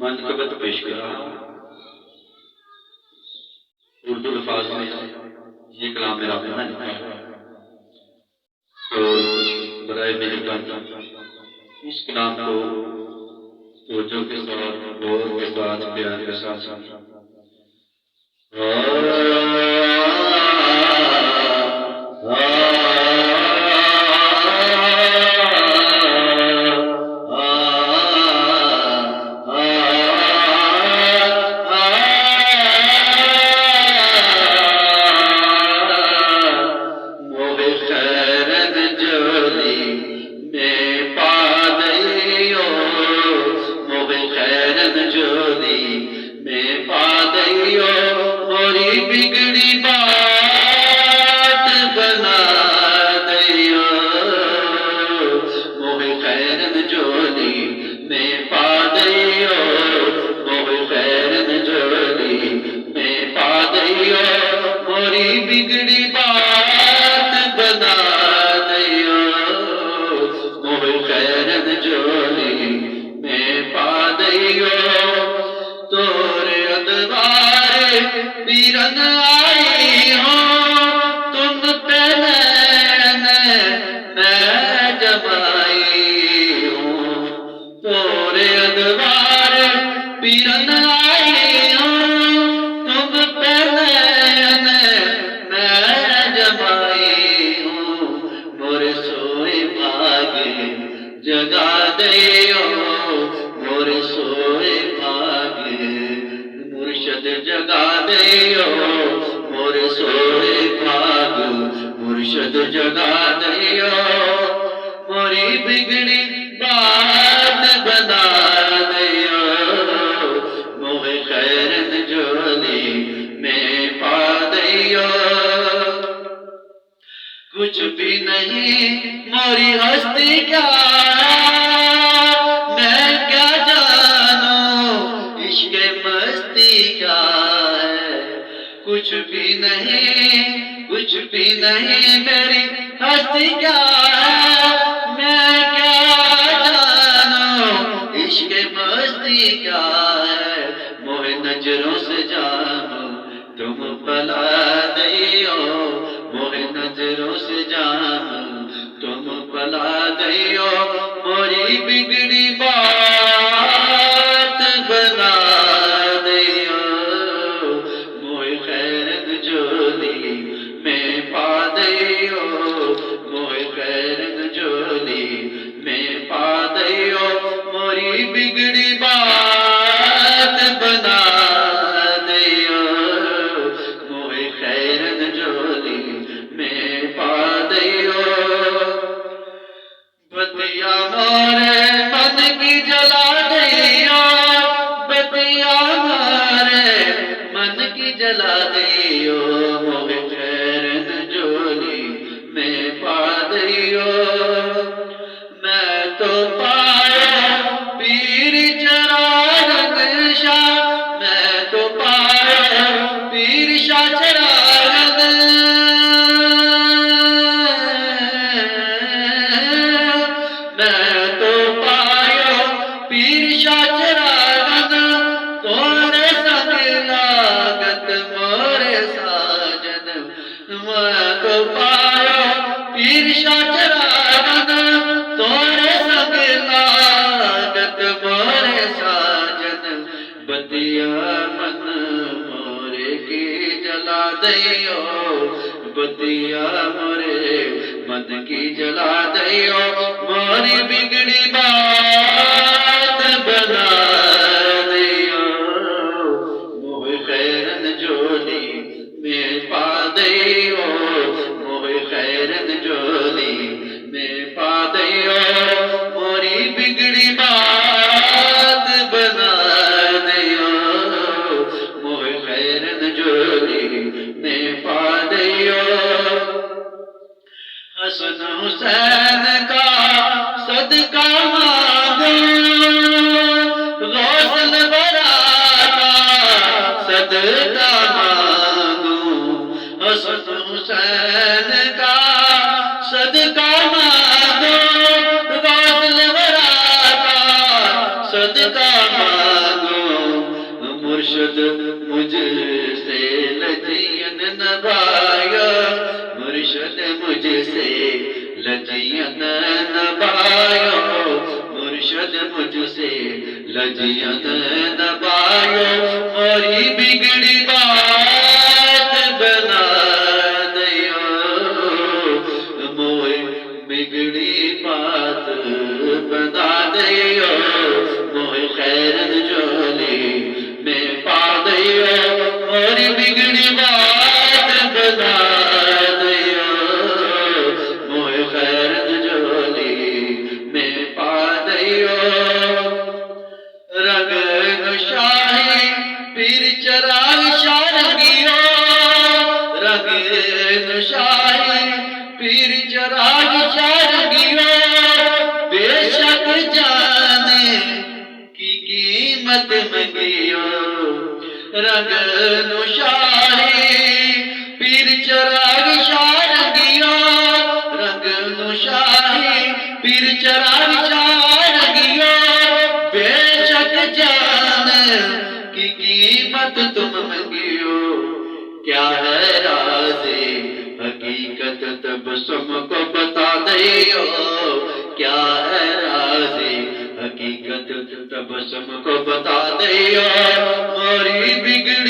منقبت پیش کر رہا ہوں اردو الفاظ میں یہ کلام میرا اپنا لکھا ہے تو برائے مہربانی اس کلام کو توجہ کے ساتھ غور کے ساتھ پیار کے ساتھ سمجھیں۔ کچھ بھی نہیں موری ہستی کیا میں کیا جانوں عشق مستی کیا ہے کچھ بھی نہیں میری ہستی کیا ہے میں کیا جانوں عشق مستی کیا ہے موہ نظروں سے جانو تم پلا دیو موہ نظروں سے جانو تم پلا دیو موری بگڑی بات بنا دیو موہ خیرت جولی میں پا دیو موہ خیرت جولی میں پا دیو موری بگڑی بات بنا دیو موہ خیرت جولی میں پا دیو بتیا مارے من کی جلا دیو بتیا مارے من کی جلا دیو موہ خیرت جولی میں پا دیو میں تو پایا پیر چراغ شاہ میں تو پایا پیر شاہ چراغ میں تو پایا پیر شاہ چراغ تورے سنگ لاگت مورے ساجن میں تو پایا پیر شاہ چراغ تورے سنگ لاگت مورے ساجن بتیا من مورے کی جلا دیو بتیا مورے من کی جلا دیو موری بگڑی بات بنا دیو موہ خیرت جولی میں پا دیو موہ خیرت جولی میں پا دیو موری بگڑی بات بنا دیو موہ خیرت جولی میں پا دیو حسن حسین کا صدقہ کیا مانگو مرشد مجھ سے لجین نبھایا مرشد مجھ سے لجین نبھایا مرشد مجھ سے لجین نبھایا موری بگڑی بات بنا دیا موری بگڑی بات بنا دیا موہ خیر جولی میں پا دیا موری بگڑی بات بنا دیا موہ خیر جولی میں پا دیا رنگ نشاہی پیر چراغ شارگیو رنگ نشاہی پیر چراغ شارگیو بے شک جانے کی قیمت منگیو رنگ نشاہی پیر چراغ شارگیو رنگ نشاہی پیر چراغ شارگیو بے شک جانے کی قیمت تم منگیو کیا ہے راز حقیقت تبسم کو بتا دیو کیا ہے راز حقیقت تبسم کو بتا دیو موری بگڑی